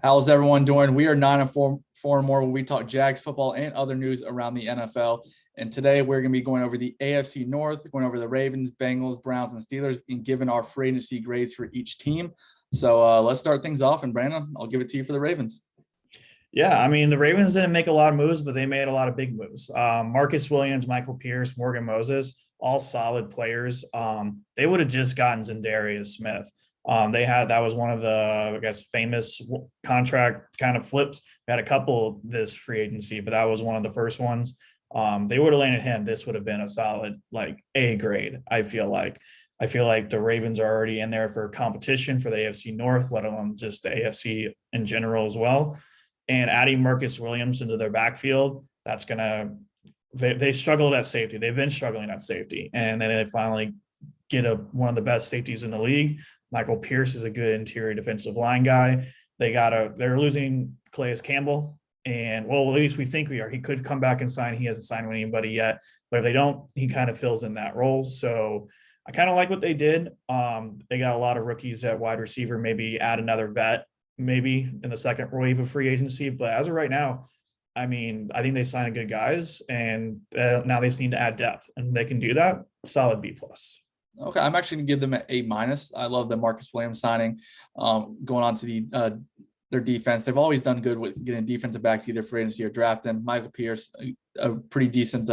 How's everyone doing? We are 9 and 4 and more when we talk Jags football and other news around the NFL. And today we're going to be going over the AFC North, going over the Ravens, Bengals, Browns, and Steelers, and giving our free agency grades for each team. So let's start things off. And Brandon, I'll give it to you for the Ravens. Yeah, I mean, the Ravens didn't make a lot of moves, but they made a lot of big moves. Marcus Williams, Michael Pierce, Morgan Moses, all solid players. They would have just gotten Za'Darius Smith. That was one of the, I guess, famous contract kind of flips. We had a couple this free agency, but that was one of the first ones. They would have landed him. This would have been a solid, like, A grade, I feel like. I feel like the Ravens are already in there for competition for the AFC North, let alone just the AFC in general as well. And adding Marcus Williams into their backfield, that's going to – they struggled at safety. They've been struggling at safety. And then they finally get one of the best safeties in the league. Michael Pierce is a good interior defensive line guy. They're losing Calais Campbell. And, well, at least we think we are. He could come back and sign. He hasn't signed with anybody yet. But if they don't, he kind of fills in that role. So I kind of like what they did. They got a lot of rookies at wide receiver, maybe add another vet, maybe in the second wave of free agency. But as of right now, I mean, I think they signed good guys, and now they just need to add depth, and they can do that. Solid B+. Okay, I'm actually going to give them an A-. I love the Marcus Williams signing. Going on to their defense, they've always done good with getting defensive backs, either free agency or drafting. Michael Pierce, a pretty decent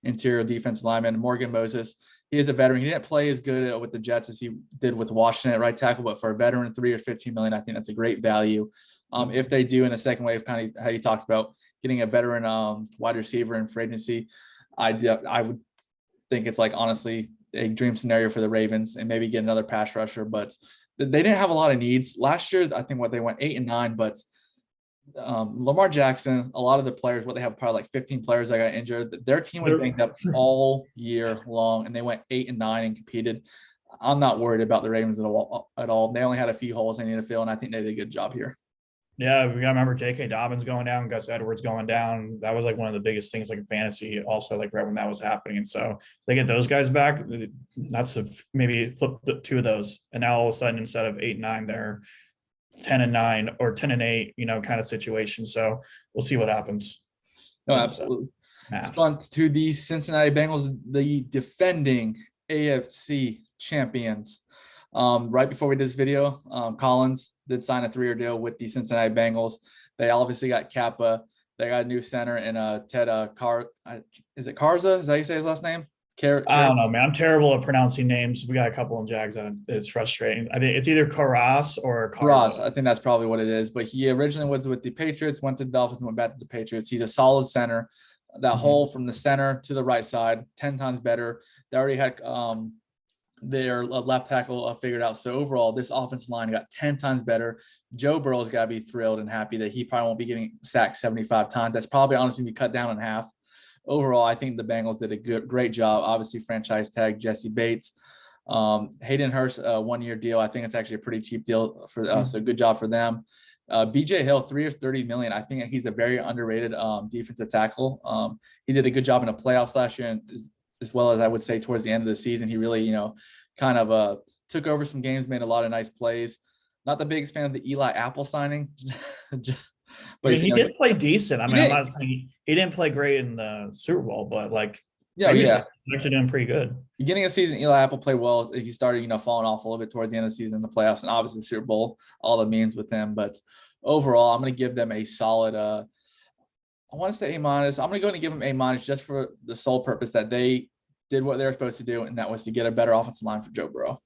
interior defense lineman. Morgan Moses, he is a veteran. He didn't play as good with the Jets as he did with Washington at right tackle, but for a veteran, $3 or $15 million, I think that's a great value. If they do in a second wave, kind of how you talked about getting a veteran wide receiver in free agency, I would think it's, like, honestly a dream scenario for the Ravens, and maybe get another pass rusher. But they didn't have a lot of needs last year. I think they went 8-9, but Lamar Jackson, a lot of the players, they have probably like 15 players that got injured. Their team was banged up all year long, and they went 8-9 and competed. I'm not worried about the Ravens at all. They only had a few holes they need to fill, and I think they did a good job here. Yeah, we got to remember J.K. Dobbins going down, Gus Edwards going down. That was like one of the biggest things, like in fantasy, also, like right when that was happening. And so they get those guys back. That's maybe flip the two of those. And now all of a sudden, instead of 8-9, they're 10-9 or 10-8, kind of situation. So we'll see what happens. No, absolutely. Let's on to the Cincinnati Bengals, the defending AFC champions. Right before we did this video, Collins did sign a 3-year deal with the Cincinnati Bengals. They obviously got Kappa. They got a new center in Ted is it Garza? Is that how you say his last name? I don't know, man. I'm terrible at pronouncing names. We got a couple of Jags and it's frustrating. I think it's either Carras or Garza. I think that's probably what it is. But he originally was with the Patriots, went to the Dolphins, went back to the Patriots. He's a solid center. That hole from the center to the right side, 10 times better. They already had their left tackle figured out. So overall, this offensive line got 10 times better. Joe Burrow's got to be thrilled and happy that he probably won't be getting sacked 75 times. That's probably honestly be cut down in half. Overall, I think the Bengals did a great job. Obviously, franchise tag Jesse Bates. Hayden Hurst, 1-year deal. I think it's actually a pretty cheap deal for us. So good job for them. BJ Hill, 3 years, $30 million. I think he's a very underrated defensive tackle. He did a good job in the playoffs last year, and as well as I would say towards the end of the season, he really, kind of took over some games, made a lot of nice plays. Not the biggest fan of the Eli Apple signing. But he did play decent. I mean, I'm not saying he didn't play great in the Super Bowl, but he's actually doing pretty good. Beginning of the season, Eli Apple played well. He started, falling off a little bit towards the end of the season in the playoffs, and obviously the Super Bowl, all the memes with him. But overall, I'm going to give them a solid I want to say A-. I'm going to go ahead and give them A- just for the sole purpose that they did what they were supposed to do, and that was to get a better offensive line for Joe Burrow.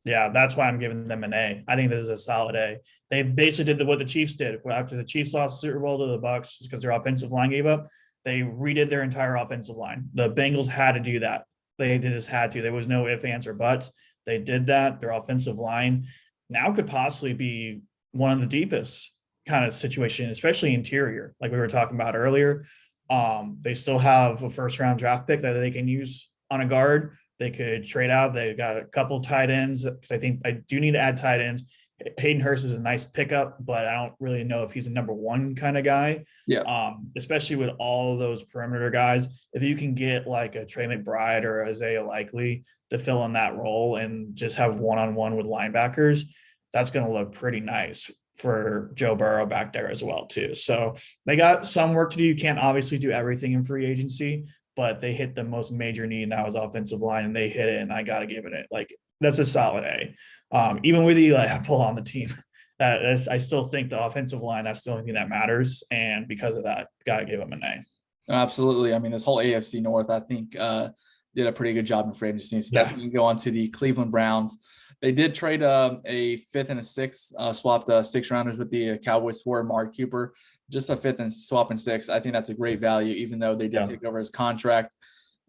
Yeah, that's why I'm giving them an A. I think this is a solid A. They basically did what the Chiefs did. After the Chiefs lost the Super Bowl to the Bucs because their offensive line gave up, they redid their entire offensive line. The Bengals had to do that. They just had to. There was no ifs, ands, or buts. They did that. Their offensive line now could possibly be one of the deepest kind of situation, especially interior, like we were talking about earlier. They still have a first-round draft pick that they can use on a guard. They could trade out. They've got a couple tight ends because I think I do need to add tight ends. Hayden Hurst is a nice pickup, but I don't really know if he's a number one kind of guy. Yeah. Especially with all those perimeter guys. If you can get like a Trey McBride or Isaiah Likely to fill in that role and just have one-on-one with linebackers, that's going to look pretty nice. for Joe Burrow back there as well too. So they got some work to do. You can't obviously do everything in free agency, but they hit the most major need, and that was offensive line, and they hit it. And I got to give it like that's a solid A. Even with Eli Apple on the team, I still think the offensive line, that's the only thing that matters, and because of that, got to give them an A. Absolutely. I mean, this whole AFC North, I think, did a pretty good job in free agency. So that's going to go on to the Cleveland Browns. They did trade a fifth and a sixth, swapped 6-rounders with the Cowboys for Mark Cooper, just a fifth and swap and six. I think that's a great value, even though they did take over his contract.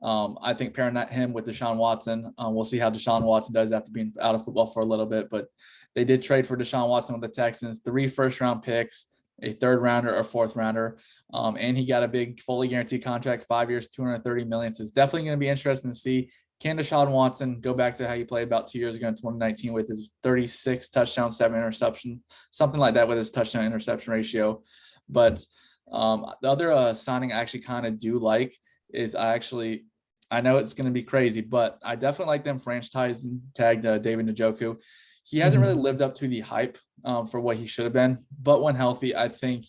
I think pairing him with Deshaun Watson, we'll see how Deshaun Watson does after being out of football for a little bit. But they did trade for Deshaun Watson with the Texans, 3 first-round picks, a 3rd rounder or 4th rounder. And he got a big fully guaranteed contract, 5 years, $230 million. So it's definitely going to be interesting to see, can Deshaun Watson go back to how he played about 2 years ago in 2019 with his 36 touchdowns, 7 interception, something like that with his touchdown interception ratio. But the other signing I actually kind of do like is I know it's going to be crazy, but I definitely like them franchise and tagged David Njoku. He hasn't really lived up to the hype for what he should have been, but when healthy, I think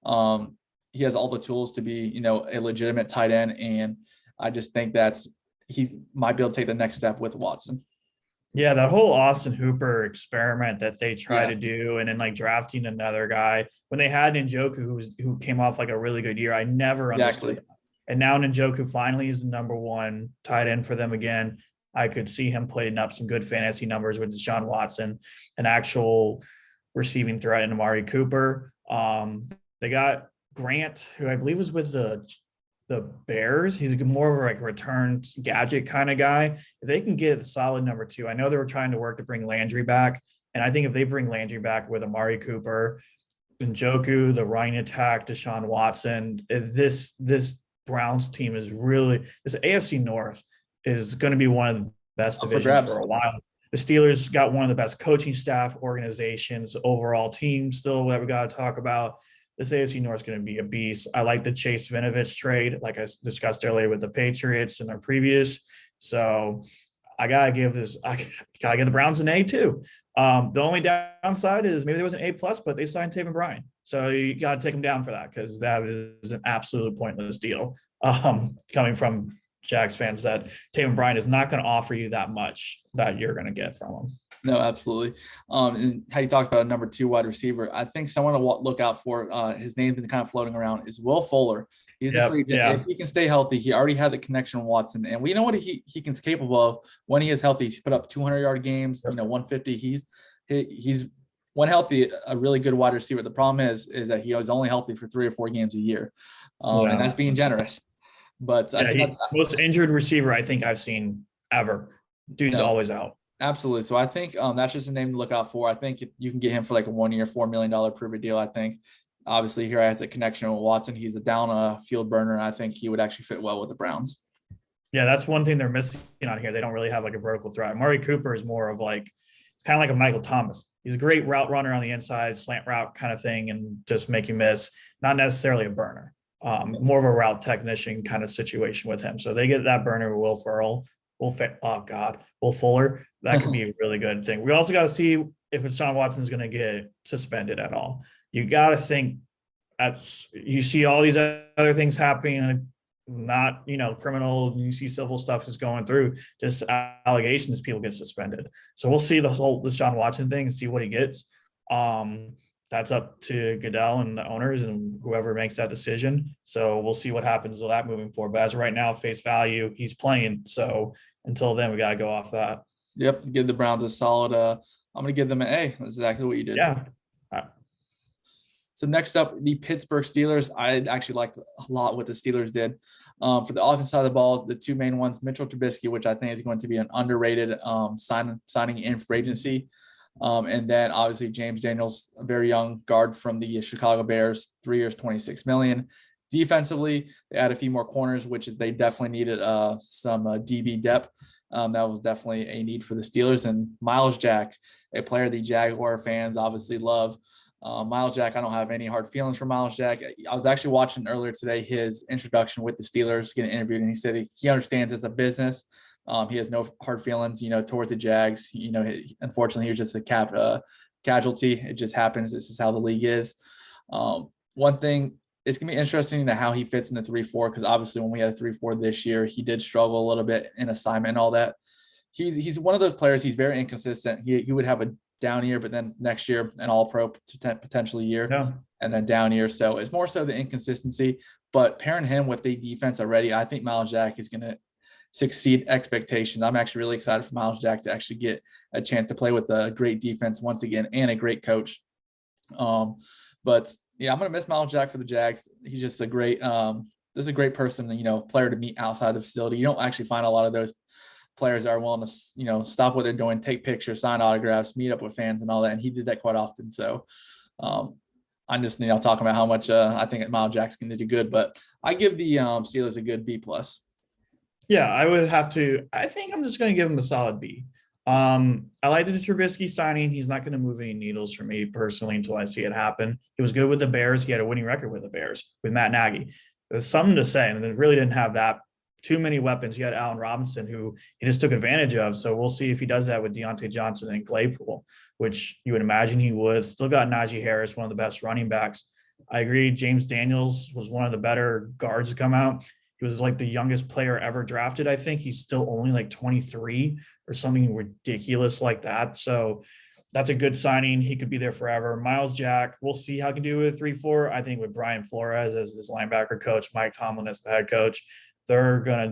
he has all the tools to be, a legitimate tight end. And I just think he might be able to take the next step with Watson. Yeah, that whole Austin Hooper experiment that they try to do, and then like drafting another guy when they had Njoku, who came off like a really good year. I never understood that. And now Njoku finally is the number 1 tight end for them again. I could see him putting up some good fantasy numbers with Deshaun Watson, an actual receiving threat in Amari Cooper. They got Grant, who I believe was with the Bears. He's more of like a return gadget kind of guy. If they can get a solid number 2, I know they were trying to work to bring Landry back. And I think if they bring Landry back with Amari Cooper, Njoku, the running attack, Deshaun Watson, this Browns team is really, this AFC North is going to be one of the best divisions for a while. The Steelers got one of the best coaching staff, organizations, overall team still that we got to talk about. This AFC North is going to be a beast. I like the Chase Vinovich trade, like I discussed earlier with the Patriots in their previous. So I got to give the Browns an A too. The only downside is maybe there was an A+, but they signed Taven Bryan. So you got to take them down for that, because that is an absolute pointless deal. Coming from Jags fans, that Taven Bryan is not going to offer you that much that you're going to get from him. No, absolutely. And how you talked about a number 2 wide receiver, I think someone to look out for, his name's been kind of floating around, is Will Fuller. He's a free agent. If he can stay healthy, he already had the connection with Watson. And we know what he's capable of when he is healthy. He's put up 200-yard games, 150. He's when healthy, a really good wide receiver. The problem is that he was only healthy for 3 or 4 games a year. And that's being generous. But I think that's most injured receiver I think I've seen ever. Dude's always out. Absolutely. So I think that's just a name to look out for. I think you can get him for like a 1-year, $4 million prove-it deal. I think obviously here has a connection with Watson. He's a down field burner. And I think he would actually fit well with the Browns. Yeah, that's one thing they're missing on here. They don't really have like a vertical threat. Amari Cooper is more of like, it's kind of like a Michael Thomas. He's a great route runner on the inside, slant route kind of thing, and just make you miss. Not necessarily a burner. More of a route technician kind of situation with him. So they get that burner with Will Fuller. That could be a really good thing. We also got to see if Deshaun Watson is going to get suspended at all. You got to think you see all these other things happening, not, criminal, you see civil stuff is going through, just allegations, people get suspended. So we'll see the whole Deshaun Watson thing and see what he gets. That's up to Goodell and the owners and whoever makes that decision. So we'll see what happens with that moving forward. But as of right now, face value, he's playing. So until then, we got to go off that. Yep. Give the Browns a solid, I'm going to give them an A. That's exactly what you did. Yeah. So next up, the Pittsburgh Steelers. I actually liked a lot what the Steelers did. For the offense side of the ball, the 2 main ones, Mitchell Trubisky, which I think is going to be an underrated signing in free agency. And then obviously James Daniels, a very young guard from the Chicago Bears, 3 years, $26 million. Defensively, they add a few more corners, which is they definitely needed some DB depth. That was definitely a need for the Steelers. And Miles Jack, a player the Jaguar fans obviously love. Miles Jack, I don't have any hard feelings for Miles Jack. I was actually watching earlier today his introduction with the Steelers, getting interviewed, and he said he understands it's a business. He has no hard feelings, towards the Jags. Unfortunately, he was just a casualty. It just happens. This is how the league is. One thing, it's going to be interesting to how he fits in the 3-4, because obviously when we had a 3-4 this year, he did struggle a little bit in assignment and all that. He's one of those players. He's very inconsistent. He would have a down year, but then next year an all-pro potentially year, and then down year. So it's more so the inconsistency. But pairing him with the defense already, I think Miles Jack is going to succeed expectations. I'm actually really excited for Miles Jack to actually get a chance to play with a great defense once again and a great coach. But yeah, I'm going to miss Miles Jack for the Jags. He's just a great, this is a great person, player to meet outside the facility. You don't actually find a lot of those players that are willing to, stop what they're doing, take pictures, sign autographs, meet up with fans and all that. And he did that quite often. So I'm just, talking about how much I think Miles Jack's going to do good, but I give the Steelers a good B+. Yeah, I would have to. I think I'm just going to give him a solid B. I like the Trubisky signing. He's not going to move any needles for me personally until I see it happen. He was good with the Bears. He had a winning record with the Bears with Matt Nagy. There's something to say, and they really didn't have that too many weapons. You had Allen Robinson, who he just took advantage of. So we'll see if he does that with Deontay Johnson and Claypool, which you would imagine he would. Still got Najee Harris, one of the best running backs. I agree. James Daniels was one of the better guards to come out. He was like the youngest player ever drafted. I think he's still only like 23 or something ridiculous like that. So that's a good signing. He could be there forever. Miles Jack, we'll see how he can do with 3-4. I think with Brian Flores as his linebacker coach, Mike Tomlin as the head coach, they're gonna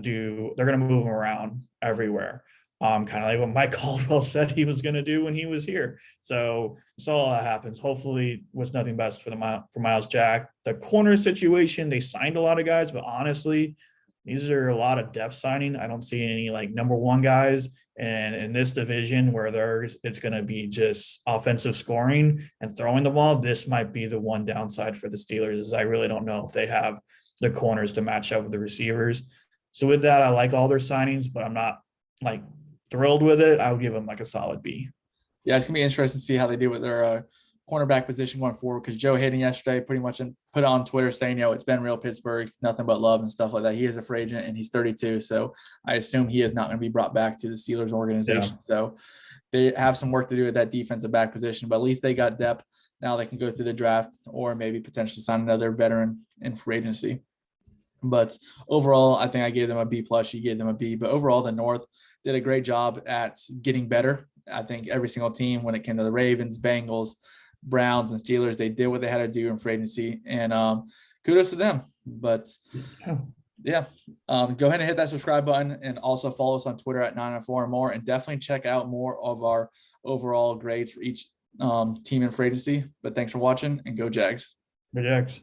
move him around everywhere. Kind of like what Mike Caldwell said he was gonna do when he was here. So all that happens. Hopefully, what's nothing best for Miles Jack. The corner situation, they signed a lot of guys, but honestly, these are a lot of depth signing. I don't see any like number one guys. And in this division where it's going to be just offensive scoring and throwing the ball, this might be the one downside for the Steelers is I really don't know if they have the corners to match up with the receivers. So with that, I like all their signings, but I'm not like thrilled with it. I would give them like a solid B. Yeah, it's going to be interesting to see how they do with their cornerback position going forward, because Joe Hayden yesterday pretty much put on Twitter saying, it's been real Pittsburgh, nothing but love and stuff like that. He is a free agent and he's 32. So I assume he is not going to be brought back to the Steelers organization. Yeah. So they have some work to do with that defensive back position, but at least they got depth. Now they can go through the draft or maybe potentially sign another veteran in free agency. But overall, I think I gave them a B+, you gave them a B, but overall the North did a great job at getting better. I think every single team, when it came to the Ravens, Bengals, Browns, and Steelers, they did what they had to do in free agency, and kudos to them. But yeah, go ahead and hit that subscribe button, and also follow us on Twitter at 904 and more, and definitely check out more of our overall grades for each team in free agency. But thanks for watching, and go Jags. Go Jags.